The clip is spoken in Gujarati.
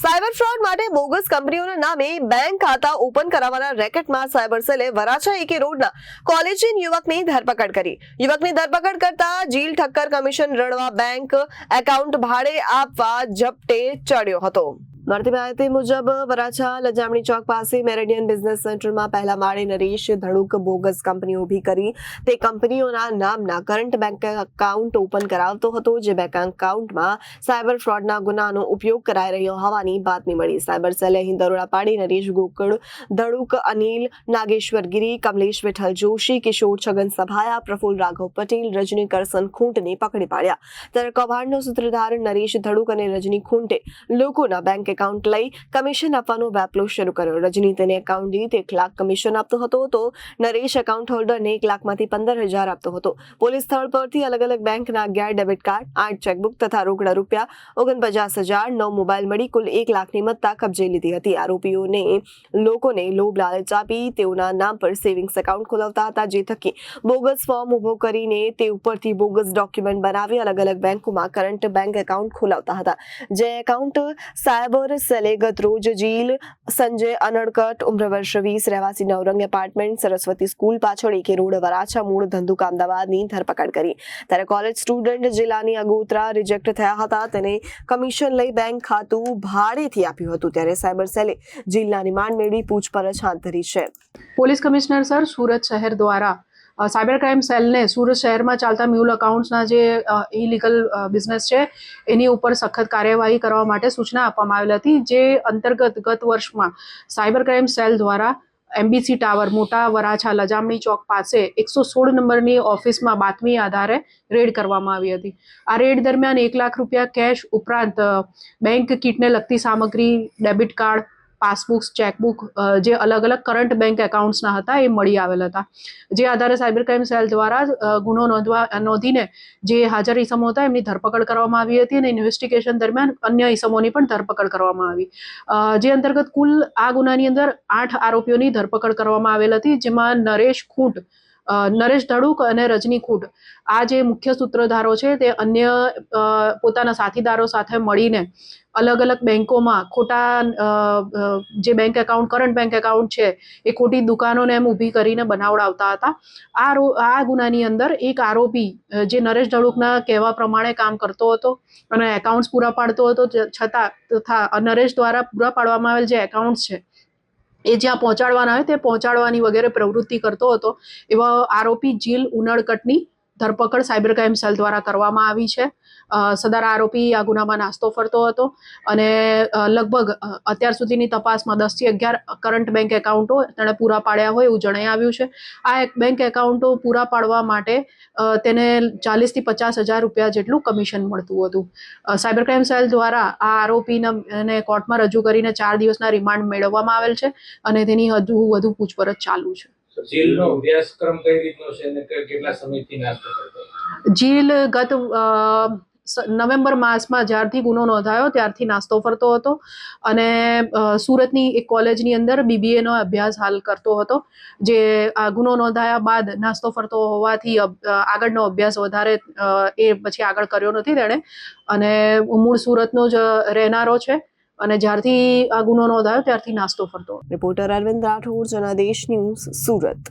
સાયબર ફ્રોડ માટે બોગસ કંપનીઓના નામે બેંક ખાતા ઓપન કરાવવાના રેકેટમાં સાયબર સેલે વરાછા એકે રોડના કોલેજિયન યુવકની ધરપકડ કરી. યુવકની ધરપકડ કરતા જીલ ઠક્કર કમિશન રણવા બેંક એકાઉન્ટ ભાડે આપવા ઝપટે ચડ્યો હતો. મળતી માહિતી મુજબ વરાછા લજામણી ચોક પાસે મેરેડિયન બિઝનેસ સેન્ટરમાં પહેલા માળે નરેશ ધડુક બોગસ કંપની ઊભી કરી તે કંપનીઓના નામના કરંટ બેંક એકાઉન્ટ ઓપન કરાવતો હતો, જે બેંક એકાઉન્ટમાં સાયબર ફ્રોડના ગુનાનો ઉપયોગ કરાઈ રહ્યો હોવાની બાતમી મળી. સાયબર સેલે અહીં દરોડા પાડી નરેશ ગોકળ, ધડુક અનિલ, નાગેશ્વર ગિરી, કમલેશ વિઠ્ઠલ જોશી, કિશોર છગન સભાયા, પ્રફુલ્લ રાઘવ પટેલ, રજની કરસન ખૂંટને પકડી પાડ્યા. ત્યારે કૌભાંડનો સૂત્રધાર નરેશ ધડુક અને રજની ખૂંટે લોકોના બેંક એકાઉન્ટ લઈ કમિશન આપવાનો વેપલો શરૂ કર્યો. રજની તેને એકાઉન્ટ દીઠ 1 લાખ કમિશન આપતો હતો તો નરેશ એકાઉન્ટ હોલ્ડરને 1 લાખમાંથી 15,000 આપતો હતો. પોલીસ સ્થળ પરથી અલગ અલગ બેંકના 11 ડેબિટ કાર્ડ, 8 ચેકબુક તથા રોકડા રૂપિયા 49,000, 9 મોબાઈલ મળી કુલ 1 લાખની મત્તા કબજે લીધી હતી. આરોપીઓને લોકોને લોભ લાલચ આપી તેઓના નામ પર સેવિંગ્સ એકાઉન્ટ ખોલાવતા હતા, જે થકી બોગસ ફોર્મ ઉભો કરીને તે ઉપરથી બોગસ ડોક્યુમેન્ટ બનાવી અલગ અલગ બેંકોમાં કરંટ બેંક એકાઉન્ટ ખોલાવતા હતા. જે એકાઉન્ટ સાયબર સેલે ગત રોજ જીલ સંજય અનડકટ, ઉમ્ર વર્ષ 20, રહેવાસી નવરંગ એપાર્ટમેન્ટ, સરસ્વતી સ્કૂલ પાછળ એકે રોડ, વરાછા, મૂળ ધંધુકા, અમદાવાદની ધરપકડ કરી. ત્યારે કોલેજ સ્ટુડન્ટ જિલ્લાની અગોતરા રિજેક્ટ થયા હતા, તેને કમિશન લઈ બેંક ખાતું ભાડેથી આપ્યું હતું. ત્યારે સાયબર સેલે જિલ્લા રિમાન્ડ મેળવી પૂછપરછ હાથ ધરી છે. પોલીસ કમિશનર સર સુરત શહેર દ્વારા સાયબર ક્રાઇમ સેલને સુરત શહેરમાં ચાલતા મ્યુલ અકાઉન્ટ્સના જે ઇલીગલ બિઝનેસ છે એની ઉપર સખત કાર્યવાહી કરવા માટે સૂચના આપવામાં આવેલી હતી, જે અંતર્ગત ગત વર્ષમાં સાયબર ક્રાઇમ સેલ દ્વારા એમબીસી ટાવર મોટા વરાછા લજામણી ચોક પાસે 116 નંબરની ઓફિસમાં બાતમી આધારે રેડ કરવામાં આવી હતી. આ રેડ દરમિયાન 1 લાખ રૂપિયા કેશ ઉપરાંત બેંક કીટને લગતી સામગ્રી, ડેબિટ કાર્ડ, પાસબુક્સ, ચેકબુક જે અલગ અલગ કરંટ બેંક એકાઉન્ટ્સના હતા એ મળી આવેલ હતા. જે આધારે સાયબર ક્રાઇમ સેલ દ્વારા ગુનો નોંધીને જે હાજર ઈસમો હતા એમની ધરપકડ કરવામાં આવી હતી અને ઇન્વેસ્ટિગેશન દરમિયાન અન્ય ઈસમોની પણ ધરપકડ કરવામાં આવી. જે અંતર્ગત કુલ આ ગુનાની અંદર 8 આરોપીઓની ધરપકડ કરવામાં આવેલ હતી, જેમાં નરેશ ધડુક અને રજની ખૂંટ આ જે મુખ્ય સૂત્રધારો છે તે અન્ય પોતાના સાથીદારો સાથે મળીને અલગ અલગ બેંકોમાં ખોટા જે bank account, current bank account છે એ ખોટી દુકાનોને એમ ઊભી કરીને બનાવડાવતા હતા. આ ગુનાની અંદર એક આરોપી જે નરેશ ધડુકના કહેવા પ્રમાણે કામ કરતો હતો અને એકાઉન્ટ્સ પૂરા પાડતો હતો, છતાં તથા નરેશ દ્વારા પૂરા પાડવામાં આવેલ જે એકાઉન્ટ્સ છે એ જ્યાં પહોંચાડવાના હોય તે પહોંચાડવાની વગેરે પ્રવૃત્તિ કરતો હતો એવા આરોપી જીલ ઉનડકટની ધરપકડ સાયબર ક્રાઇમ સેલ દ્વારા કરવામાં આવી છે. સદર આરોપી આ ગુનામાં નાસ્તો ફરતો હતો અને લગભગ અત્યાર સુધીની તપાસમાં 10 થી 11 કરંટ બેંક એકાઉન્ટો તેણે પૂરા પાડ્યા હોય એવું જણાઈ આવ્યું છે. આ બેંક એકાઉન્ટો પૂરા પાડવા માટે તેને 40,000 થી 50,000 રૂપિયા જેટલું કમિશન મળતું હતું. સાયબર ક્રાઇમ સેલ દ્વારા આ આરોપીને કોર્ટમાં રજૂ કરીને 4 દિવસના રિમાન્ડ મેળવવામાં આવેલ છે અને તેની હજુ વધુ પૂછપરછ ચાલુ છે. જીલનો અભ્યાસક્રમ કઈ રીતનો છે અને કેટલા સમયથી નાસ્તો કરતો? જીલ ગત નવેમ્બર માસમાં જ્યારથી ગુનો નોંધાયો ત્યારથી નાસ્તો ફરતો હતો અને સુરતની એક કોલેજની અંદર BBA નો અભ્યાસ હાલ કરતો હતો. જે આ ગુનો નોંધાયા બાદ નાસ્તો ફરતો હોવાથી આગળનો અભ્યાસ વધારે એ પછી આગળ કર્યો નથી તેણે, અને મૂળ સુરતનો જ રહેનારો છે અને જ્યારથી આ ગુનો નોંધાયો ત્યારથી નાસ્તો ફરતો. Reporter Arvind Rathod, Janadesh news, Surat.